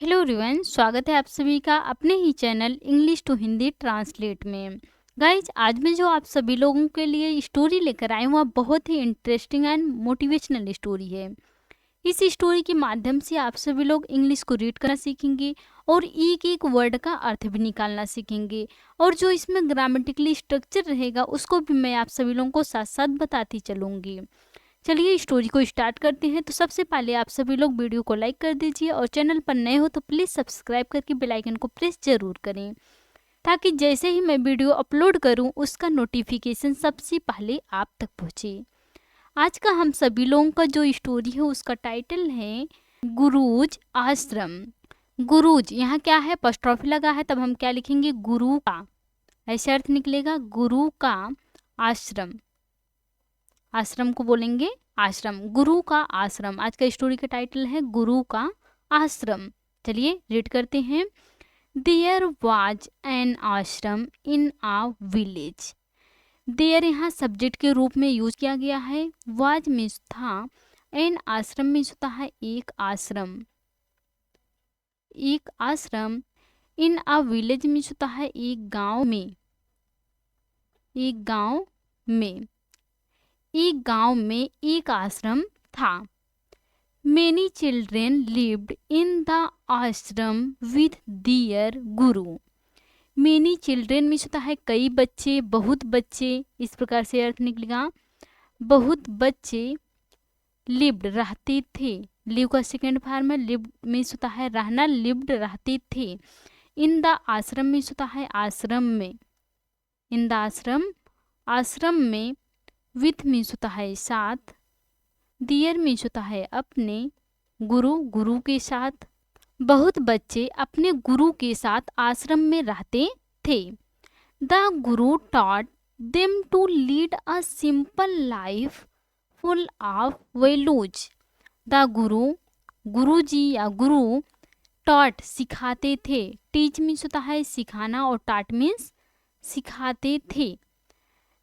Hello everyone, स्वागत है आप सभी का अपने ही channel English to Hindi translate में। गाइज, आज मैं जो आप सभी लोगों के लिए स्टोरी लेकर आई हूँ, वह बहुत ही इंटरेस्टिंग एंड मोटिवेशनल स्टोरी है। इस स्टोरी के माध्यम से आप सभी लोग इंग्लिश को रीड करना सीखेंगे और एक एक वर्ड का अर्थ भी निकालना सीखेंगे। और जो इसमें ग्रामेटिकली स्ट्रक्चर रहेगा उसको भी मैं आप सभी लोगों को साथ साथ बताती चलूँगी। चलिए स्टोरी को स्टार्ट करते हैं। तो सबसे पहले आप सभी लोग वीडियो को लाइक कर दीजिए और चैनल पर नए हो तो प्लीज़ सब्सक्राइब करके बेल आइकन को प्रेस जरूर करें, ताकि जैसे ही मैं वीडियो अपलोड करूं उसका नोटिफिकेशन सबसे पहले आप तक पहुंचे। आज का हम सभी लोगों का जो स्टोरी है उसका टाइटल है गुरुज आश्रम। गुरुज यहाँ क्या है, अपॉस्ट्रोफी लगा है, तब हम क्या लिखेंगे, गुरु का, ऐसे अर्थ निकलेगा, गुरु का आश्रम। आश्रम को बोलेंगे आश्रम, गुरु का आश्रम। आज का स्टोरी का टाइटल है गुरु का आश्रम। चलिए रीड करते हैं। देयर वाज एन आश्रम इन आ विलेज। देयर यहाँ सब्जेक्ट के रूप में यूज किया गया है। वाज मीन्स था, एन आश्रम मीन्स होता है एक आश्रम, एक आश्रम। इन आ विलेज मीन्स होता है एक गांव में, एक गांव में, एक गांव में एक आश्रम था। Many children lived in the ashram with their guru. Many children means होता है कई बच्चे, बहुत बच्चे, इस प्रकार से अर्थ निकलेगा, बहुत बच्चे। lived रहते थे, लिव का सेकेंड फॉर्म है, lived मीन्स होता है रहना, lived रहते थे। in the आश्रम मीन्स होता है आश्रम में, in the आश्रम, आश्रम में। with मीन्स होता है साथ, दियर मीन्स होता है अपने, गुरु गुरु के साथ। बहुत बच्चे अपने गुरु के साथ आश्रम में रहते थे। The guru taught them to lead a simple life full of values. The guru, guru जी या गुरु, टॉट सिखाते थे, टीच मीन्स होता है सिखाना और टाट मीन्स सिखाते थे।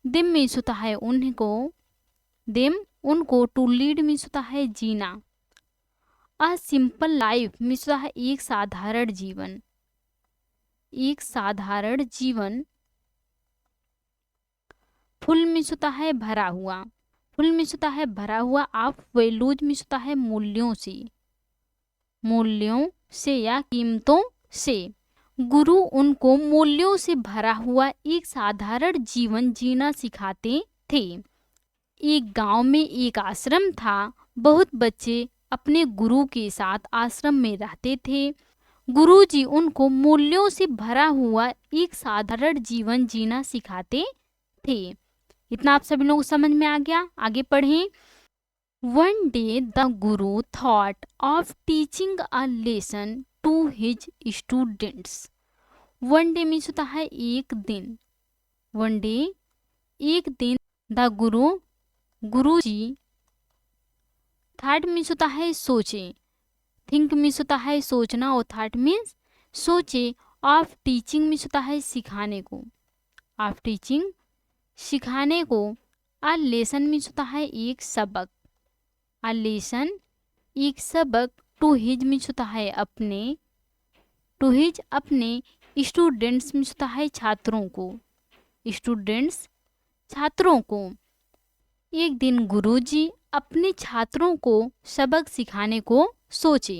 देम मीन्स होता है उनको, देम उनको, टू लीड मीन्स होता है जीना। अ सिंपल लाइफ मीन्स होता है एक साधारण जीवन, एक साधारण जीवन। फुल मीन्स होता है भरा हुआ, फुल मीन्स होता है भरा हुआ। ऑफ वैल्यूज मीन्स होता है मूल्यों से, मूल्यों से या कीमतों से। गुरु उनको मूल्यों से भरा हुआ एक साधारण जीवन जीना सिखाते थे। एक गांव में एक आश्रम था। बहुत बच्चे अपने गुरु के साथ आश्रम में रहते थे। गुरुजी उनको मूल्यों से भरा हुआ एक साधारण जीवन जीना सिखाते थे। इतना आप सभी लोगों को समझ में आ गया? आगे पढ़ें। One day the guru thought of teaching a lesson to his students. One day means होता है एक दिन, वन डे एक दिन। The Guru, Guruji, thought means होता है सोचे, थिंक मीन्स होता है सोचना और थॉट मीन्स सोचे। ऑफ टीचिंग मीन्स होता है सिखाने को, ऑफ टीचिंग सिखाने को। अ लेसन मीन्स होता है एक सबक, अ लेसन एक सबक। टू हिज मीन्स होता है अपने, टू हिज अपने। स्टूडेंट्स मीन्स होता है छात्रों को, स्टूडेंट्स छात्रों को। एक दिन गुरुजी अपने छात्रों को सबक सिखाने को सोचे।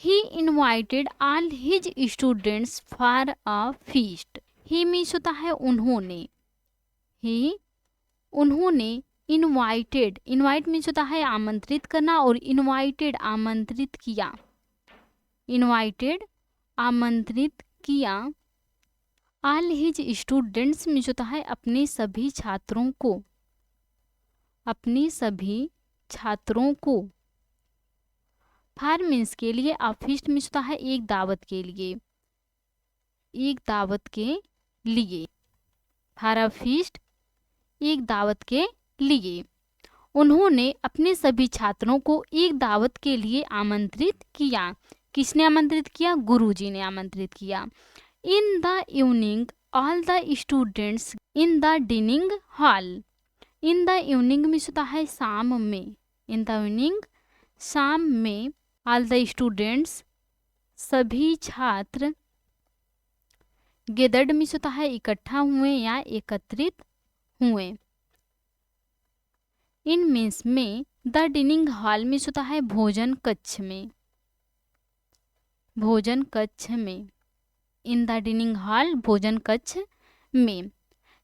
He invited all his students for a feast. He means होता है उन्होंने, ही उन्होंने। इनवाइटेड, इनवाइट मीन्स होता है आमंत्रित करना और इनवाइटेड आमंत्रित किया, इनवाइटेड आमंत्रित किया। ऑल हिज स्टूडेंट्स मीन्स होता है अपने सभी छात्रों को, अपने सभी छात्रों को। फॉर मीन्स के लिए, आ फीस्ट मीन्स होता है एक दावत के लिए, एक दावत के लिए। फॉर अ फीस्ट, एक दावत के लिए। उन्होंने अपने सभी छात्रों को एक दावत के लिए आमंत्रित किया। किसने आमंत्रित किया? गुरुजी ने आमंत्रित किया। In the evening all the students in the dining hall. In the evening means होता है शाम में, इन द इवनिंग शाम में। ऑल द स्टूडेंट्स सभी छात्र गेदर्ड मीन्स होता है इकट्ठा हुए या एकत्रित हुए। इन मीन्स में द डिनिंग हॉल मीन्स होता है भोजन कक्ष में, भोजन कक्ष में। इन द डिनिंग हॉल भोजन कक्ष में।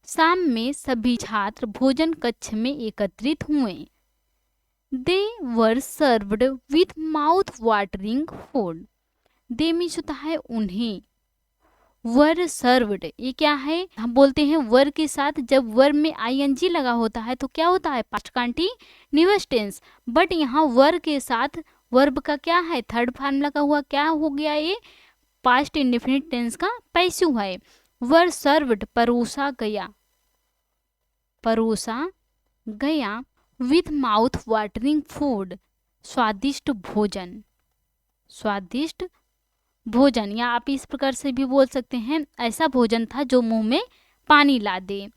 शाम में सभी छात्र भोजन कक्ष में एकत्रित हुए। They were served with mouth watering food. They means होता है उन्हें, वर सर्व्ड ये क्या है, हम बोलते हैं वर के साथ जब वर में आईएनजी लगा होता है तो क्या होता है पास्ट कंटीन्यूअस टेंस, बट यहाँ वर के साथ वर्ब का क्या है थर्ड फॉर्म लगा हुआ, क्या हो गया ये पास्ट इंडेफिनिट टेंस का पैसिव है। वर सर्व्ड परोसा गया, परोसा गया। विथ माउथ वाटरिंग फूड स्वादिष्ट भोजन, स्वादिष्ट भोजन, या आप इस प्रकार से भी बोल सकते हैं ऐसा भोजन था जो मुंह में पानी ला दे।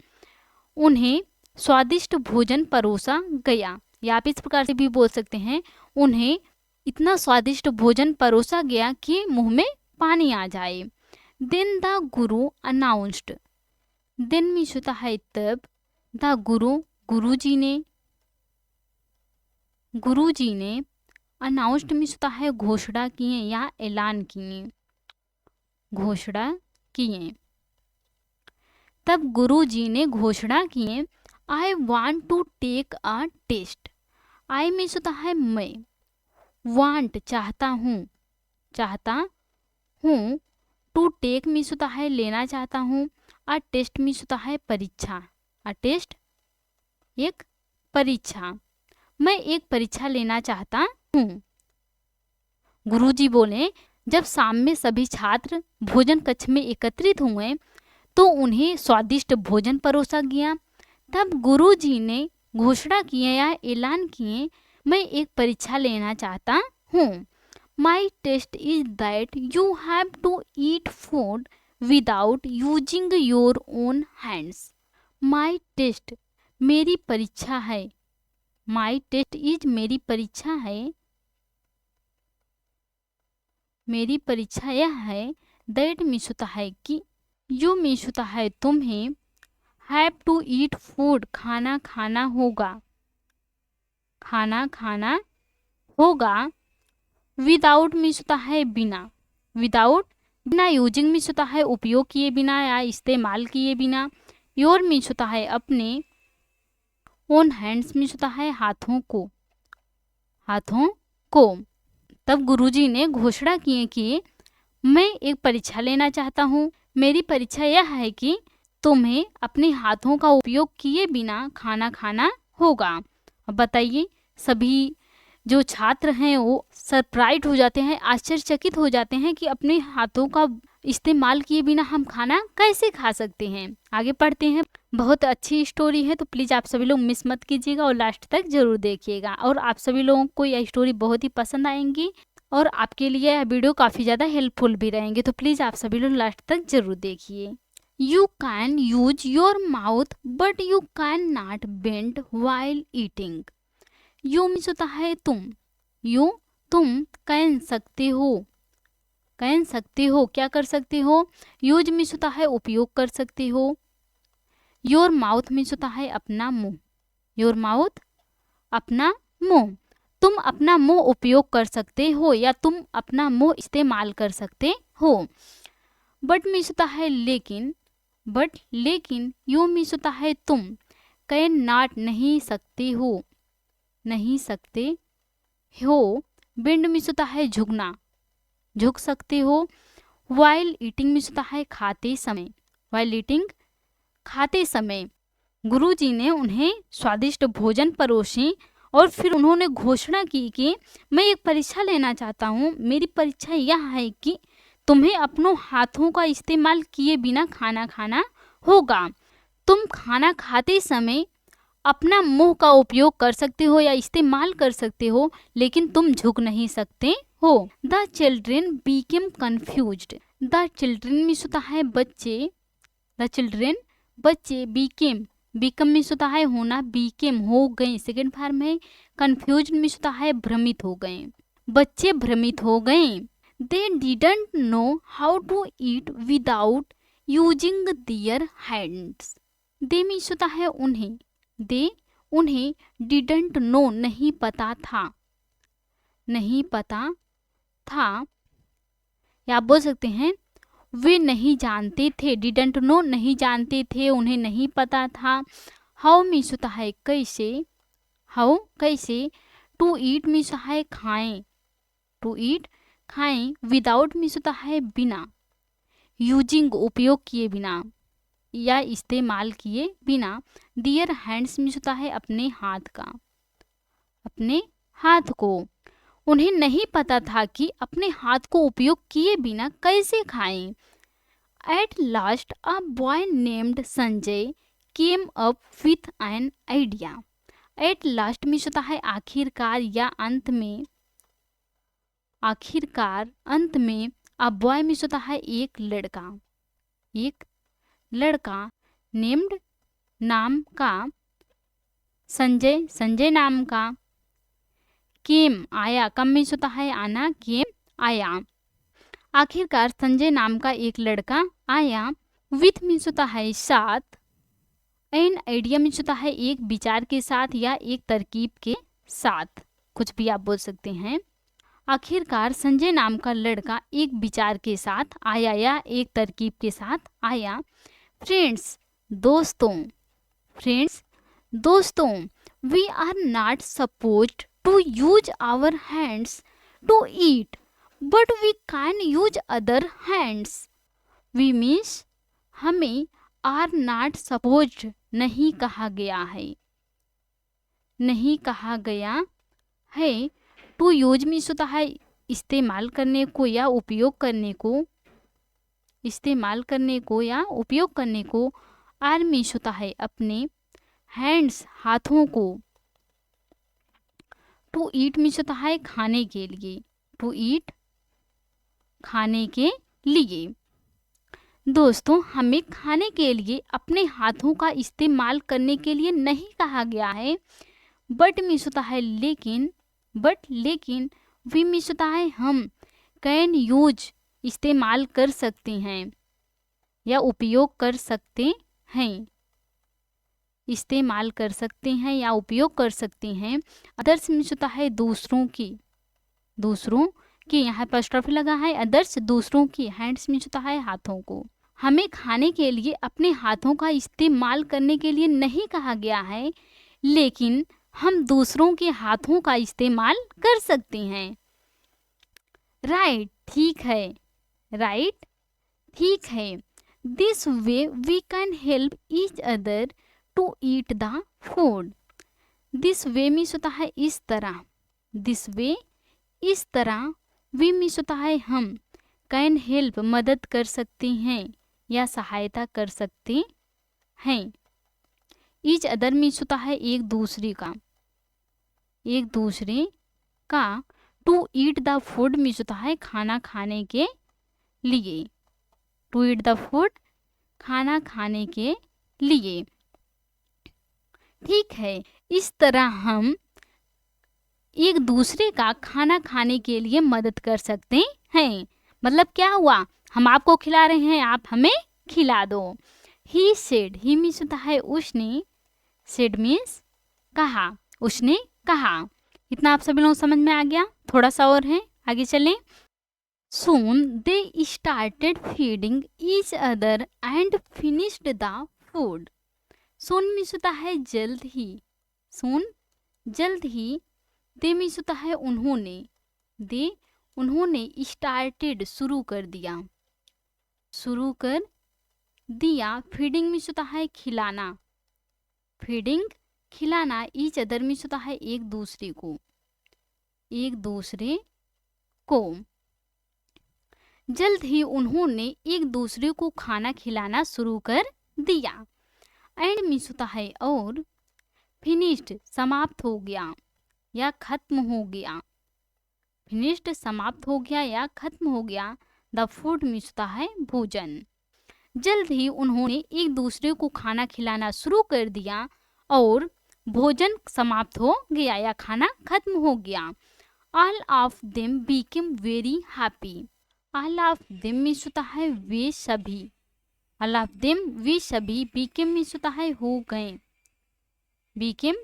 उन्हें स्वादिष्ट भोजन परोसा गया, या आप इस प्रकार से भी बोल सकते हैं उन्हें इतना स्वादिष्ट भोजन परोसा गया कि मुंह में पानी आ जाए। Then the Guru announced. Then means होता है तब, द गुरु गुरुजी ने, गुरुजी ने, अनाउंस्ड मीन्स होता है घोषणा किए या ऐलान किए, घोषणा किए। तब गुरुजी ने घोषणा किए I want to take a test. I means होता है मैं, वांट चाहता हूँ, चाहता हूँ, टू टेक मीन्स होता है लेना चाहता हूँ, अ टेस्ट मीन्स होता है परीक्षा, अ टेस्ट एक परीक्षा, मैं एक परीक्षा लेना चाहता हूँ। गुरुजी बोले जब शाम में सभी छात्र भोजन कक्ष में एकत्रित हुए तो उन्हें स्वादिष्ट भोजन परोसा गया। तब गुरुजी ने घोषणा किए या ऐलान किए मैं एक परीक्षा लेना चाहता हूँ। My test is that you have to eat food without using your own hands. My test मेरी परीक्षा है, माई टेस्ट इज मेरी परीक्षा है, मेरी परीक्षा यह है। दैट मीन्स होता है कि, यू मीन्स होता है तुम्हें, हैव टू ईट फूड खाना खाना होगा, खाना खाना होगा। विदाउट मीन्स होता है बिना, विदाउट बिना, यूजिंग मीन्स होता है उपयोग किए बिना या इस्तेमाल किए बिना। योर मीन्स होता है अपने, ओन हैंड्स मीन्स होता है हाथों को, हाथों को। तब गुरुजी ने घोषणा की कि मैं एक परीक्षा लेना चाहता हूँ, मेरी परीक्षा यह है कि तुम्हें अपने हाथों का उपयोग किए बिना खाना खाना होगा। अब बताइए सभी जो छात्र हैं वो सरप्राइज हो जाते हैं, आश्चर्यचकित हो जाते हैं कि अपने हाथों का इस्तेमाल किए बिना हम खाना कैसे खा सकते हैं। आगे पढ़ते हैं, बहुत अच्छी स्टोरी है तो प्लीज़ आप सभी लोग मिस मत कीजिएगा और लास्ट तक जरूर देखिएगा, और आप सभी लोगों को यह स्टोरी बहुत ही पसंद आएंगी और आपके लिए यह वीडियो काफ़ी ज़्यादा हेल्पफुल भी रहेंगे, तो प्लीज़ आप सभी लोग लास्ट तक जरूर देखिए। You can use your mouth but you can not bend while eating. You means होता है तुम, यू तुम कह सकते हो, कह सकते हो क्या कर सकते हो। यूज मीन्स होता है उपयोग कर सकते हो। योर माउथ मीन्स होता है अपना मुंह, योर माउथ अपना मुंह, तुम अपना मुंह उपयोग कर सकते हो या तुम अपना मुंह इस्तेमाल कर सकते हो। बट मीन्स होता है लेकिन, बट लेकिन। यू मीन्स होता है तुम, कैन नॉट नहीं सकते हो, नहीं सकते हो। बेंड मीन्स होता है झुकना, झुक सकते हो। वाइल ईटिंग मीन्स होता है खाते समय, वाइल ईटिंग खाते समय। गुरुजी ने उन्हें स्वादिष्ट भोजन परोसे और फिर उन्होंने घोषणा की कि मैं एक परीक्षा लेना चाहता हूँ, मेरी परीक्षा यह है कि तुम्हें अपनों हाथों का इस्तेमाल किए बिना खाना खाना होगा। तुम खाना खाते समय अपना मुंह का उपयोग कर सकते हो या इस्तेमाल कर सकते हो, लेकिन तुम झुक नहीं सकते हो। The children became confused. The children means होता है बच्चे, द चिल्ड्रेन बच्चे, बीकेम बीकम मीन्स होता है होना, बीकेम हो गए सेकेंड फॉर्म है। कन्फ्यूज मीन्स होता है भ्रमित हो गए, बच्चे भ्रमित हो गए। They didn't know how to eat without using their hands. They means होता है उन्हें, दे उन्हें, डिडंट नो नहीं पता था, नहीं पता था, या आप बोल सकते हैं वे नहीं जानते थे, डिडंट नो नहीं जानते थे, उन्हें नहीं पता था। हाउ मीन्स होता है कैसे, हाउ कैसे, टू ईट मीन्स होता है खाएं, टू ईट खाएं, विदाउट मीन्स होता है बिना, यूजिंग उपयोग किए बिना या इस्तेमाल किए बिना, दियर हैंड्स मीन्स होता है अपने हाथ का, अपने हाथ को। उन्हें नहीं पता था कि अपने हाथ को उपयोग किए बिना कैसे खाएं। At last a boy named Sanjay came up with an idea. At last means होता है आखिरकार या अंत में, आखिरकार अंत में। अ बॉय मीन्स होता है एक लड़का, एक लड़का, नेम्ड नाम का, संजय संजय नाम का, केम आया, कम मीन्स होता है आना, केम आया। आखिरकार संजय नाम का एक लड़का आया। विथ मीन्स होता है साथ, एन आइडिया मीन्स होता है एक विचार के साथ या एक तरकीब के साथ, कुछ भी आप बोल सकते हैं। आखिरकार संजय नाम का लड़का एक विचार के साथ आया या एक तरकीब के साथ आया। फ्रेंड्स दोस्तों, फ्रेंड्स दोस्तों, we are not supposed to use our hands to eat, but we can use other hands. We means हमें, आर नॉट सपोज्ड नहीं कहा गया है, नहीं कहा गया है, टू यूज मीन्स होता है इस्तेमाल करने को या उपयोग करने को, इस्तेमाल करने को या उपयोग करने को। आर मीन्स होता है अपने, हैंड्स हाथों को, टू ईट मीन्स होता है खाने के लिए, टू ईट खाने के लिए। दोस्तों हमें खाने के लिए अपने हाथों का इस्तेमाल करने के लिए नहीं कहा गया है। बट मीन्स होता है लेकिन, बट लेकिन, वी मीन्स होता है हम, कैन यूज इस्तेमाल कर सकते हैं या उपयोग कर सकते हैं, इस्तेमाल कर सकते हैं या उपयोग कर सकते हैं। अदर्स मीन्स होता है दूसरों की, दूसरों की, यहाँ पर स्टॉपी लगा है, अदर्स दूसरों की। हैंड्स मीन्स होता है हाथों को। हमें खाने के लिए अपने हाथों का इस्तेमाल करने के लिए नहीं कहा गया है, लेकिन हम दूसरों के हाथों का इस्तेमाल कर सकते हैं। राइट ठीक है, राइट ठीक है। This way we can help each other to eat the food. This way means होता है इस तरह, दिस वे इस तरह, वी मीन्स होता है हम, कैन हेल्प मदद कर सकते हैं या सहायता कर सकते हैं। ईच अदर मीन्स होता है एक दूसरे का, एक दूसरे का। To eat the food means होता है खाना खाने के लिए, टू ईट द फूड खाना खाने के लिए। ठीक है, इस तरह हम एक दूसरे का खाना खाने के लिए मदद कर सकते हैं। मतलब क्या हुआ, हम आपको खिला रहे हैं, आप हमें खिला दो। ही सेड, ही मीन्स होता है उसने, सेड मीन्स कहा, उसने कहा। इतना आप सभी लोग समझ में आ गया? थोड़ा सा और है, आगे चलें। Soon they started feeding each other and finished the food. Soon means होता है जल्द ही, soon जल्द ही। दे मीन्स होता है उन्होंने, दे उन्होंने, स्टार्टेड शुरू कर दिया, शुरू कर दिया। फीडिंग मीन्स होता है खिलाना, फीडिंग खिलाना। ईच अदर मीन्स होता है एक दूसरे को, एक दूसरे को। जल्द ही उन्होंने एक दूसरे को खाना खिलाना शुरू कर दिया। एंड मीन्स होता है और, फिनिश्ड समाप्त हो गया या खत्म हो गया, फिनिश्ड समाप्त हो गया या खत्म हो गया। द फूड मीन्स होता है भोजन। जल्द ही उन्होंने एक दूसरे को खाना खिलाना शुरू कर दिया और भोजन समाप्त हो गया या खाना खत्म हो गया। All of them became very happy. All of them means होता है वे सभी, ऑल ऑफ देम वे सभी, बीकेम मीन्स होता है हो गए, बीकेम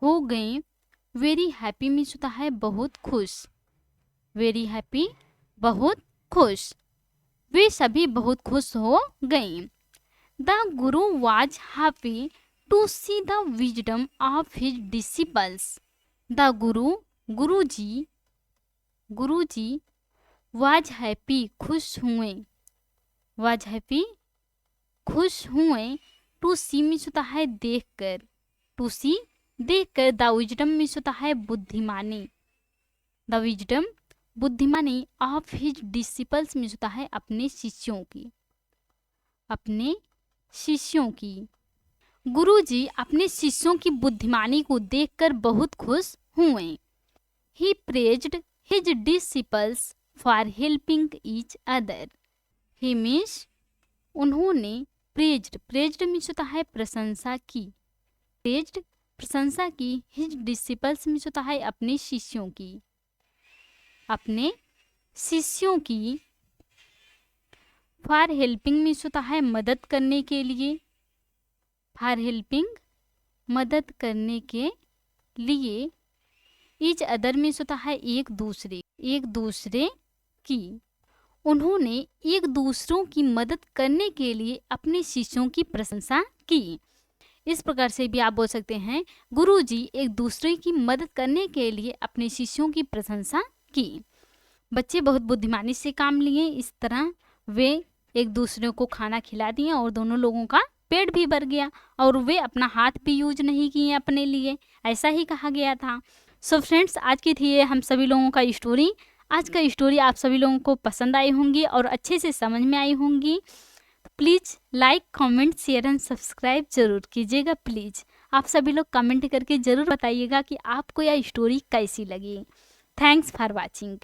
हो गए, वेरी हैप्पी मीन्स होता है बहुत खुश, वेरी हैप्पी बहुत खुश, वे सभी बहुत खुश हो गए। The guru was happy to see the wisdom of his disciples, the guruji was happy खुश हुए, वाज हैप्पी खुश हुए, टू सी मीन्स होता है देख कर, टू सी देख कर, द विजडम मीन्स होता है बुद्धिमानी, द विजडम बुद्धिमानी ऑफ हिज डिसिपल्स मीन्स होता है अपने शिष्यों की, अपने शिष्यों की। गुरुजी अपने शिष्यों की बुद्धिमानी को देखकर बहुत खुश हुए। He praised his disciples for helping each other, he means उन्होंने, प्रेज्ड मीन्स होता है प्रशंसा की, प्रेज्ड प्रशंसा की, हिज डिसिपल्स मीन्स होता है अपने शिष्यों की, अपने शिष्यों की। फॉर हेल्पिंग मीन्स होता है मदद करने के लिए, फॉर हेल्पिंग मदद करने के लिए, ईच अदर मीन्स होता है एक दूसरे की, उन्होंने एक दूसरों की मदद करने के लिए अपने शिष्यों की प्रशंसा की। इस प्रकार से भी आप बोल सकते हैं गुरुजी एक दूसरे की मदद करने के लिए अपने शिष्यों की प्रशंसा की। बच्चे बहुत बुद्धिमानी से काम लिए, इस तरह वे एक दूसरे को खाना खिला दिए और दोनों लोगों का पेट भी भर गया और वे अपना हाथ भी यूज नहीं किए अपने लिए, ऐसा ही कहा गया था। सो फ्रेंड्स, आज की थी ये हम सभी लोगों का स्टोरी। आज का स्टोरी आप सभी लोगों को पसंद आई होंगी और अच्छे से समझ में आई होंगी। Please like, comment, share and subscribe जरूर कीजिएगा। प्लीज़ आप सभी लोग कमेंट करके ज़रूर बताइएगा कि आपको यह स्टोरी कैसी लगी। Thanks for watching.